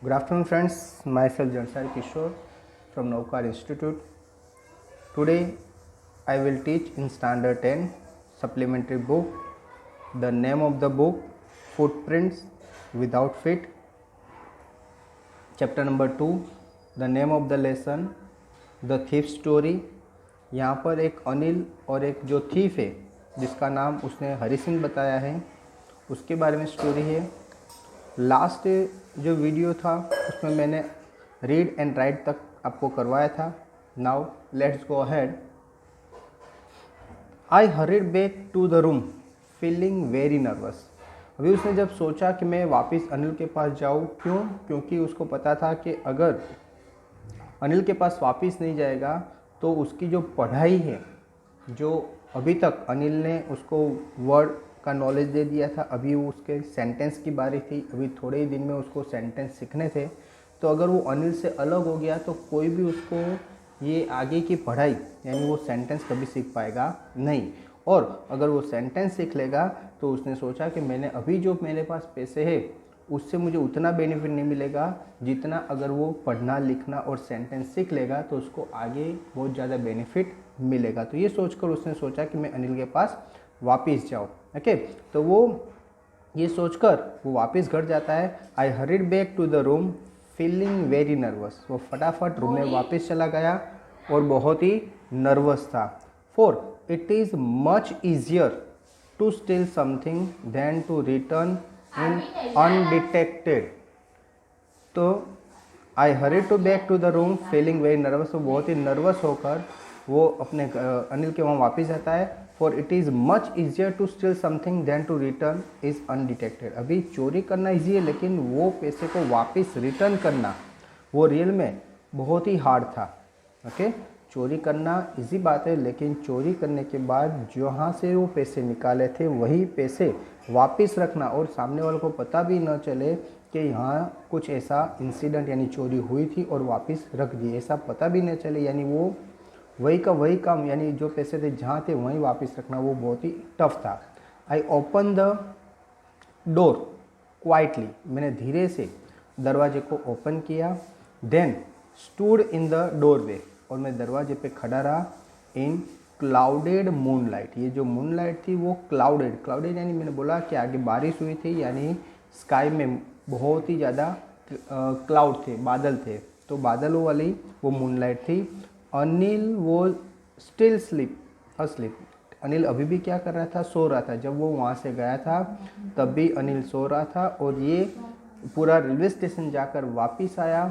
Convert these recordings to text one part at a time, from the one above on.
Good afternoon, friends. Myself Jansari Kishore from Naukar Institute. Today, I will teach in Standard 10 supplementary book. The name of the book: Footprints Without Feet. Chapter number 2. The name of the lesson: The Thief Story. यहाँ पर एक अनिल और एक जो thief है जिसका नाम उसने हरी सिंह बताया है, उसके बारे में स्टोरी है। लास्ट जो वीडियो था उसमें मैंने रीड एंड राइट तक आपको करवाया था। Now let's go ahead. I hurried back to the room feeling very nervous. अभी उसने जब सोचा कि मैं वापस अनिल के पास जाऊँ, क्योंकि उसको पता था कि अगर अनिल के पास वापस नहीं जाएगा तो उसकी जो पढ़ाई है, जो अभी तक अनिल ने उसको वर्ड का नॉलेज दे दिया था, अभी वो उसके सेंटेंस की बारी थी, अभी थोड़े ही दिन में उसको सेंटेंस सीखने थे। तो अगर वो अनिल से अलग हो गया तो कोई भी उसको ये आगे की पढ़ाई यानी वो सेंटेंस कभी सीख पाएगा नहीं। और अगर वो सेंटेंस सीख लेगा तो उसने सोचा कि मैंने अभी जो मेरे पास पैसे है उससे मुझे उतना बेनिफिट नहीं मिलेगा जितना अगर वो पढ़ना लिखना और सेंटेंस सीख लेगा तो उसको आगे बहुत ज़्यादा बेनिफिट मिलेगा। तो ये सोचकर उसने सोचा कि मैं अनिल के पास वापस जाऊँ। ओके, तो वो ये सोचकर वो वापस घर जाता है। I hurried back to the room feeling very nervous. वो फटाफट रूम में वापस चला गया और बहुत ही नर्वस था। For it is much easier to steal something than to return in undetected. तो I hurry to back to the room feeling very nervous. वो बहुत ही नर्वस होकर वो अपने अनिल के वहाँ वापस जाता है। For it is much easier to steal something than to return is undetected. अभी चोरी करना ईजी है लेकिन वो पैसे को वापस रिटर्न करना वो रियल में बहुत ही हार्ड था। ओके, चोरी करना इजी बात है लेकिन चोरी करने के बाद जहाँ से वो पैसे निकाले थे वही पैसे वापस रखना और सामने वालों को पता भी न चले कि यहाँ कुछ ऐसा इंसिडेंट यानी चोरी हुई थी और वापस रख दिए, ऐसा पता भी न चले, यानी वो वही का वही काम यानी जो पैसे थे जहाँ थे वहीं वापस रखना वो बहुत ही टफ था। I open the door quietly. मैंने धीरे से दरवाजे को ओपन किया। Then stood in the doorway. और मैं दरवाजे पे खड़ा रहा। इन क्लाउडेड मूनलाइट। ये जो मूनलाइट थी वो क्लाउडेड यानी मैंने बोला कि आगे बारिश हुई थी, यानी स्काई में बहुत ही ज़्यादा क्लाउड थे, बादल थे, तो बादलों वाली वो मूनलाइट थी। अनिल वो स्टिल अस्लीप। अनिल अभी भी क्या कर रहा था, सो रहा था। जब वो वहाँ से गया था तब भी अनिल सो रहा था और ये पूरा रेलवे स्टेशन जाकर वापस आया।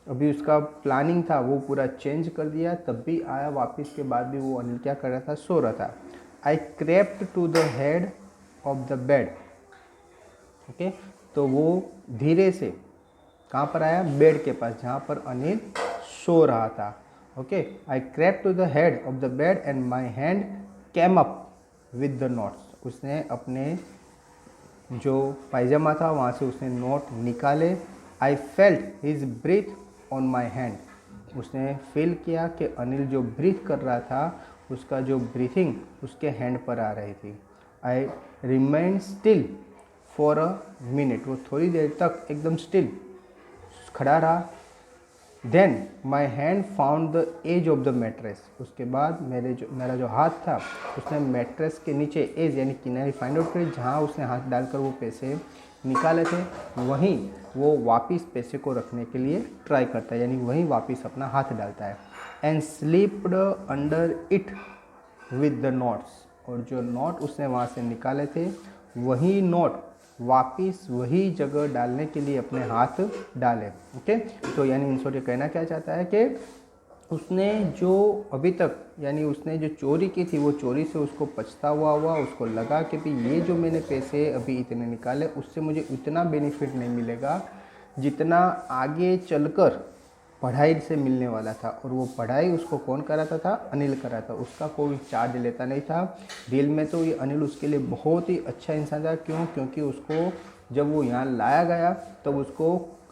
अभी उसका प्लानिंग था वो पूरा चेंज कर दिया, तब भी आया वापस के बाद भी वो अनिल क्या कर रहा था, सो रहा था। I crept to the head of the bed. Okay, तो वो धीरे से कहाँ पर आया, बेड के पास जहाँ पर अनिल सो रहा था। Okay, I crept to the head of the bed and my hand came up with the notes. उसने अपने जो पायजामा था वहाँ से उसने नोट निकाले। I felt his breath on my hand. उसने फील किया कि अनिल जो ब्रीथ कर रहा था उसका जो ब्रीथिंग उसके हैंड पर आ रही थी। I remain still for a minute. वो थोड़ी देर तक एकदम स्टिल खड़ा रहा। Then my hand found the edge of the mattress. उसके बाद मेरा जो हाथ था उसने मैट्रेस के नीचे एज यानी किनारे फाइंड आउट करी, जहाँ उसने हाथ डालकर वो पैसे निकाले थे वहीं वो वापस पैसे को रखने के लिए ट्राई करता है, यानी वहीं वापस अपना हाथ डालता है। And slipped under it with the notes. और जो नोट उसने वहाँ से निकाले थे वही नोट वापस वही जगह डालने के लिए अपने हाथ डाले। ओके, तो यानी इन शॉर्ट कहना क्या चाहता है कि उसने जो अभी तक यानी उसने जो चोरी की थी वो चोरी से उसको पछतावा हुआ, उसको लगा कि भाई ये जो मैंने पैसे अभी इतने निकाले उससे मुझे इतना बेनिफिट नहीं मिलेगा जितना आगे चलकर पढ़ाई से मिलने वाला था। और वो पढ़ाई उसको कौन कराता था, अनिल कराता। उसका कोई चार्ज लेता नहीं था। रियल में तो ये अनिल उसके लिए बहुत ही अच्छा इंसान था। क्योंकि उसको जब वो यहाँ लाया गया तब उसको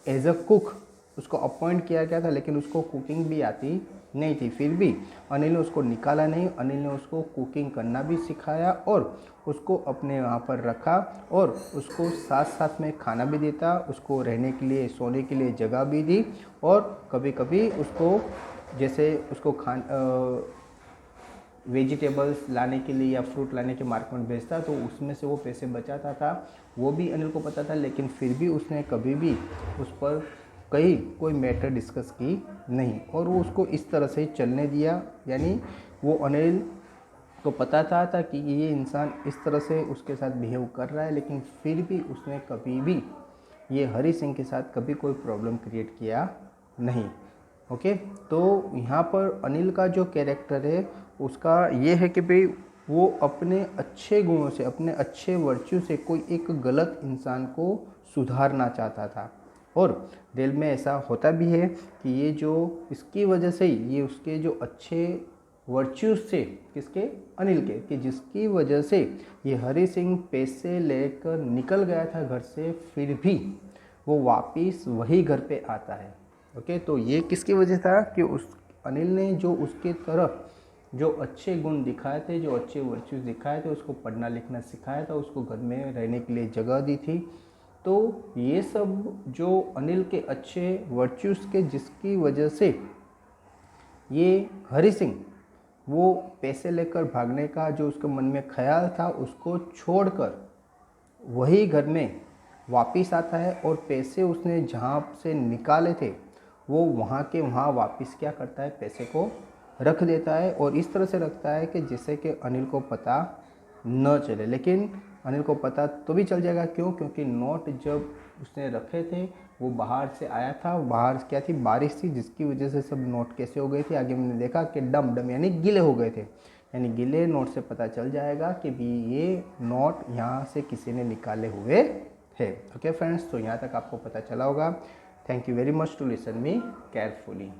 एज अ कुक उसको अपॉइंट किया गया था, लेकिन उसको कुकिंग भी आती नहीं थी। फिर भी अनिल ने उसको निकाला नहीं, अनिल ने उसको कुकिंग करना भी सिखाया और उसको अपने वहाँ पर रखा और उसको साथ साथ में खाना भी देता, उसको रहने के लिए सोने के लिए जगह भी दी और कभी कभी उसको जैसे उसको वेजिटेबल्स लाने के लिए या फ्रूट लाने के मार्केट में भेजता तो उसमें से वो पैसे बचाता था। वो भी अनिल को पता था, लेकिन फिर भी उसने कभी भी उस पर कोई मैटर डिस्कस की नहीं और वो उसको इस तरह से चलने दिया। यानी वो अनिल को पता था कि ये इंसान इस तरह से उसके साथ बिहेव कर रहा है, लेकिन फिर भी उसने कभी भी ये हरी सिंह के साथ कभी कोई प्रॉब्लम क्रिएट किया नहीं। ओके, तो यहाँ पर अनिल का जो कैरेक्टर है उसका ये है कि भाई वो अपने अच्छे गुणों से, अपने अच्छे वर्च्यू से कोई एक गलत इंसान को सुधारना चाहता था। और रियल में ऐसा होता भी है कि ये जो इसकी वजह से ये उसके जो अच्छे वर्च्यूज से किसके, अनिल के, कि जिसकी वजह से ये हरी सिंह पैसे लेकर निकल गया था घर से, फिर भी वो वापस वही घर पे आता है। ओके, तो ये किसकी वजह था कि उस अनिल ने जो उसके तरफ जो अच्छे गुण दिखाए थे, जो अच्छे वर्च्यूज दिखाए थे, उसको पढ़ना लिखना सिखाया था, उसको घर में रहने के लिए जगह दी थी। तो ये सब जो अनिल के अच्छे वर्च्यूज के जिसकी वजह से ये हरी सिंह वो पैसे लेकर भागने का जो उसके मन में ख्याल था उसको छोड़कर वही घर में वापस आता है और पैसे उसने जहाँ से निकाले थे वो वहाँ के वहाँ वापस क्या करता है, पैसे को रख देता है और इस तरह से रखता है कि जिससे कि अनिल को पता न चले। लेकिन अनिल को पता तो भी चल जाएगा, क्यों? क्योंकि नोट जब उसने रखे थे वो बाहर से आया था, बाहर क्या थी, बारिश थी, जिसकी वजह से सब नोट कैसे हो गए थे आगे मैंने देखा कि डम यानी गीले हो गए थे। यानी गीले नोट से पता चल जाएगा कि भी ये नोट यहाँ से किसी ने निकाले हुए है। ओके फ्रेंड्स, तो यहाँ तक आपको पता चला होगा। Thank you very much to listen me carefully.